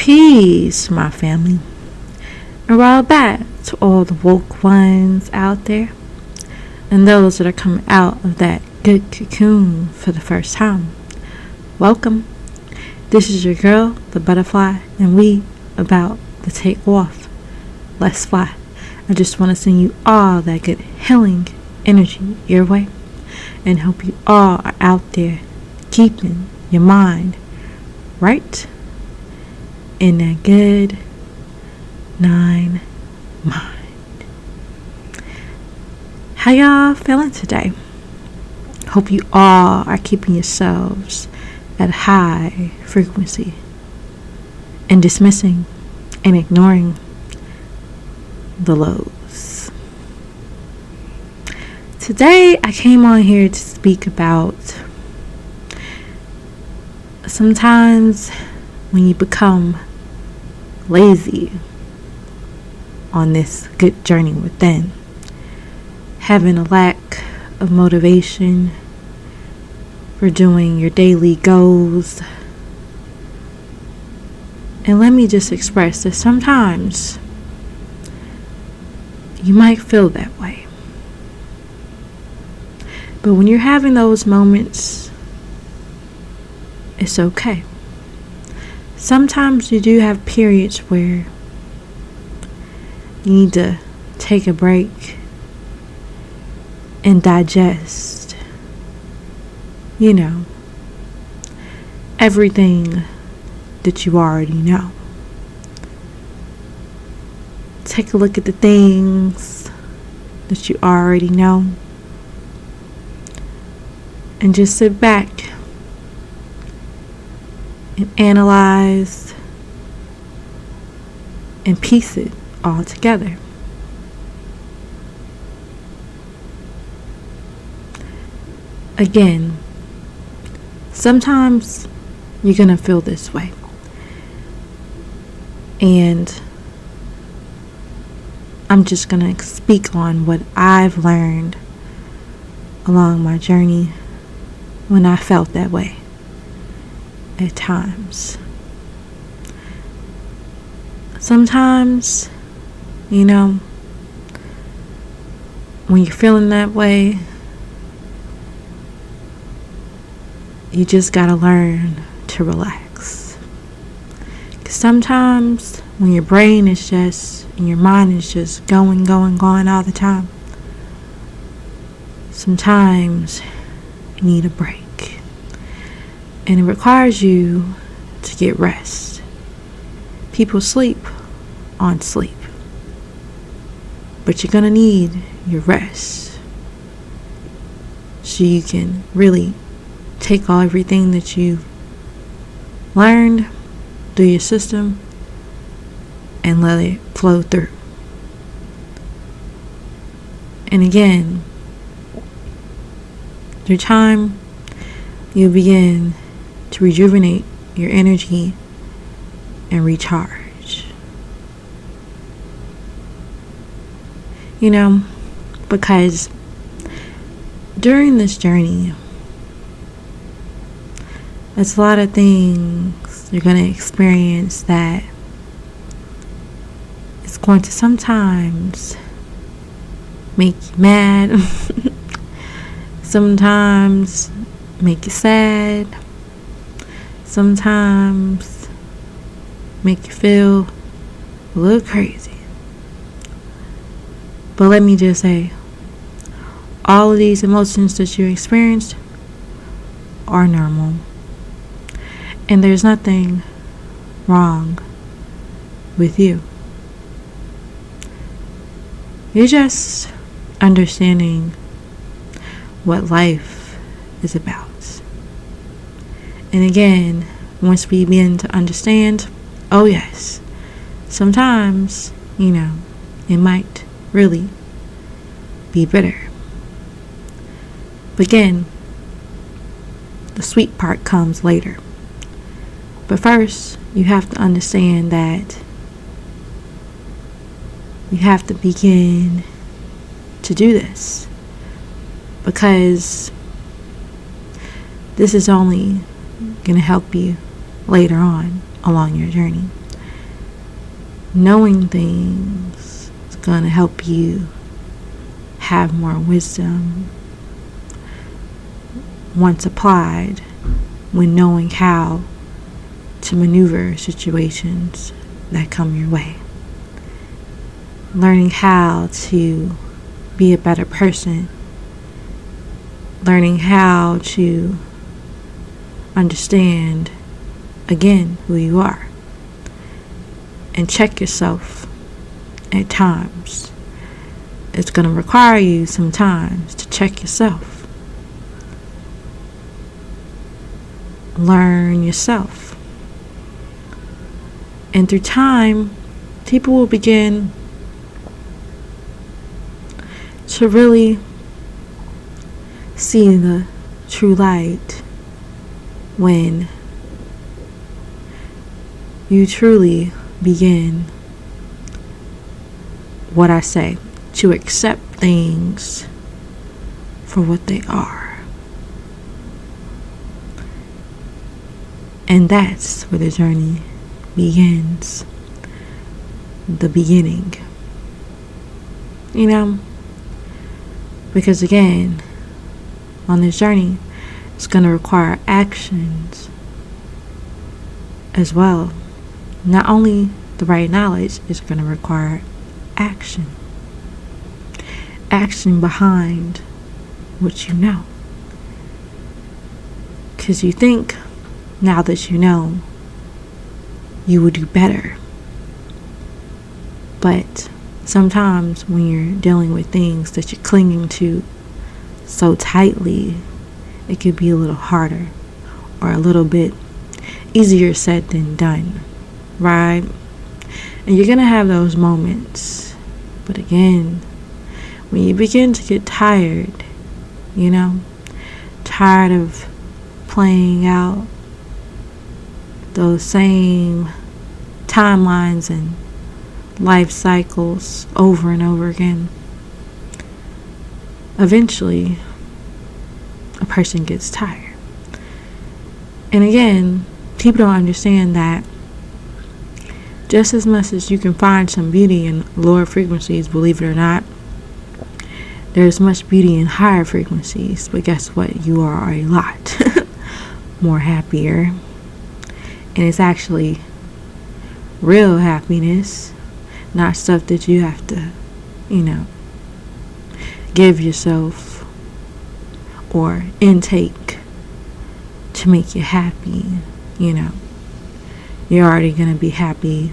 Peace, my family. And while back to all the woke ones out there and those that are coming out of that good cocoon for the first time. Welcome. This is your girl, the butterfly, and we about to take off. Let's fly. I just want to send you all that good healing energy your way and hope you all are out there keeping your mind right in that good 9 mind. How y'all feeling today? Hope you all are keeping yourselves at a high frequency and dismissing and ignoring the lows. Today I came on here to speak about sometimes when you become lazy on this good journey within, having a lack of motivation for doing your daily goals. And let me just express that sometimes you might feel that way. But when you're having those moments, it's okay. Sometimes you do have periods where you need to take a break and digest, everything that you already know. Take a look at the things that you already know and just sit back and analyze and piece it all together. Again, sometimes you're gonna feel this way, and I'm just gonna speak on what I've learned along my journey when I felt that way at times. Sometimes, when you're feeling that way, you just gotta learn to relax. 'Cause sometimes when your brain is just, and your mind is just going all the time, sometimes you need a break. And it requires you to get rest. People sleep on sleep, but you're gonna need your rest so you can really take everything that you've learned through your system and let it flow through. And again, through time, you'll begin to rejuvenate your energy and recharge. Because during this journey, there's a lot of things you're going to experience that it's going to sometimes make you mad, sometimes make you sad, sometimes make you feel a little crazy. But let me just say, all of these emotions that you experienced are normal. And there's nothing wrong with you. You're just understanding what life is about. And again, once we begin to understand, oh yes, sometimes, it might really be bitter. But again, the sweet part comes later. But first, you have to understand that you have to begin to do this, because this is only going to help you later on along your journey. knowing things is going to help you have more wisdom once applied, when knowing how to maneuver situations that come your way. Learning how to be a better person. Learning how to understand, again, who you are. And check yourself at times. It's going to require you sometimes to check yourself. Learn yourself. And through time, people will begin to really see the true light when you truly begin, what I say, to accept things for what they are. And that's where the journey begins. The beginning. Because again, on this journey, it's going to require actions as well. Not only the right knowledge, it's going to require action. Action behind what you know. Because you think, now that you know, you will do better. But sometimes when you're dealing with things that you're clinging to so tightly, it could be a little harder or a little bit easier said than done, right? And you're going to have those moments. But again, when you begin to get tired, tired of playing out those same timelines and life cycles over and over again, eventually a person gets tired. And again, people don't understand that just as much as you can find some beauty in lower frequencies, believe it or not, there's much beauty in higher frequencies. But guess what? You are a lot more happier. And it's actually real happiness, not stuff that you have to, give yourself or intake to make you happy. You're already going to be happy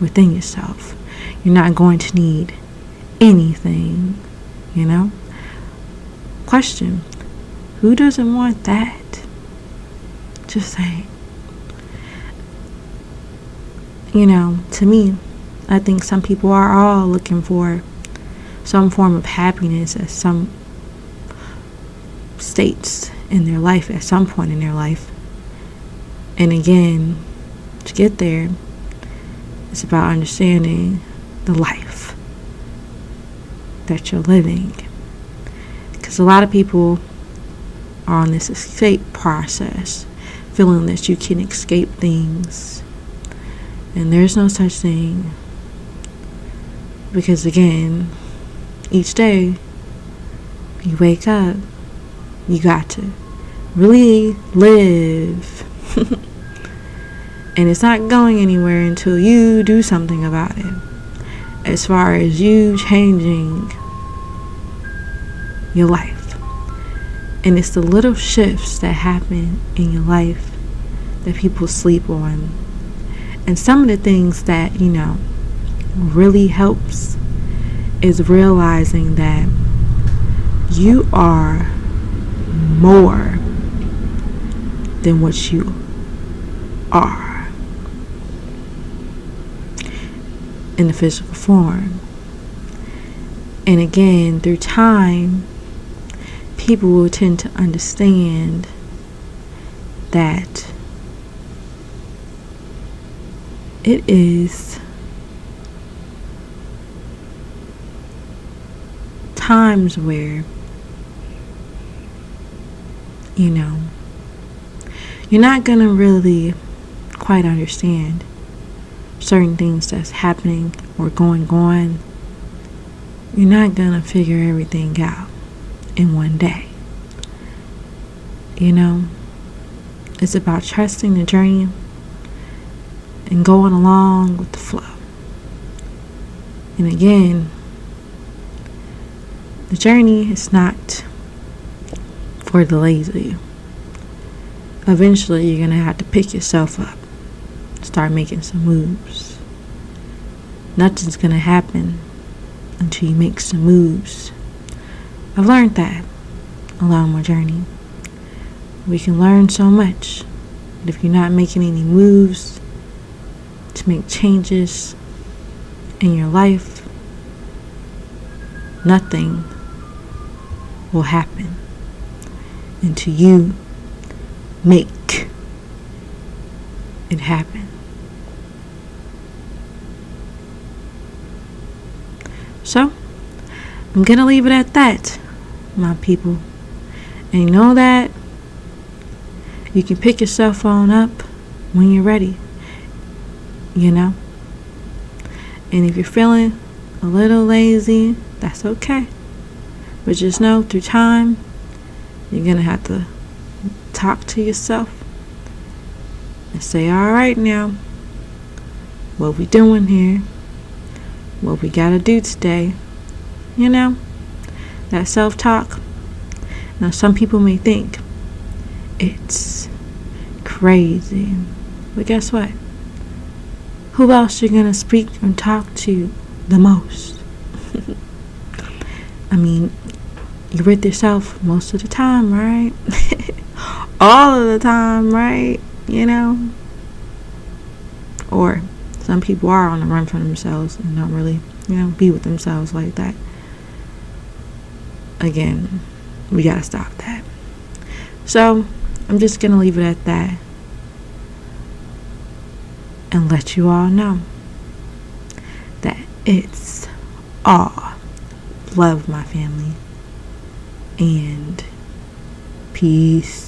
within yourself. You're not going to need anything, Question, who doesn't want that? Just saying. To me, I think some people are all looking for some form of happiness at some states in their life, at some point in their life. And again, to get there, it's about understanding the life that you're living. Because a lot of people are on this escape process, feeling that you can escape things. And there's no such thing. Because again, each day you wake up, you got to really live. And it's not going anywhere until you do something about it. As far as you changing your life. And it's the little shifts that happen in your life that people sleep on. And some of the things that, really helps is realizing that you are more than what you are in the physical form. And again, through time, people will tend to understand that it is times where, you're not going to really quite understand certain things that's happening or going on, you're not gonna figure everything out in one day. You know, it's about trusting the journey and going along with the flow. And again, the journey is not for the lazy. Eventually, you're gonna have to pick yourself up, start making some moves. Nothing's gonna happen until you make some moves. I've learned that along my journey. We can learn so much, but if you're not making any moves to make changes in your life, nothing will happen until you make it happen. So, I'm gonna leave it at that, my people. And you know that you can pick your cell phone up when you're ready, you know? And if you're feeling a little lazy, that's okay. But just know through time, you're gonna have to talk to yourself and say, all right now, what we doing here? What we gotta do today? You know, that self-talk. Now some people may think it's crazy, but guess what? Who else you're gonna speak and talk to the most? I mean, you're with yourself most of the time, right? All of the time, right? You know? Or some people are on the run from themselves and don't really, be with themselves like that. Again, we gotta stop that. So, I'm just gonna leave it at that and let you all know that it's all love, my family, and peace.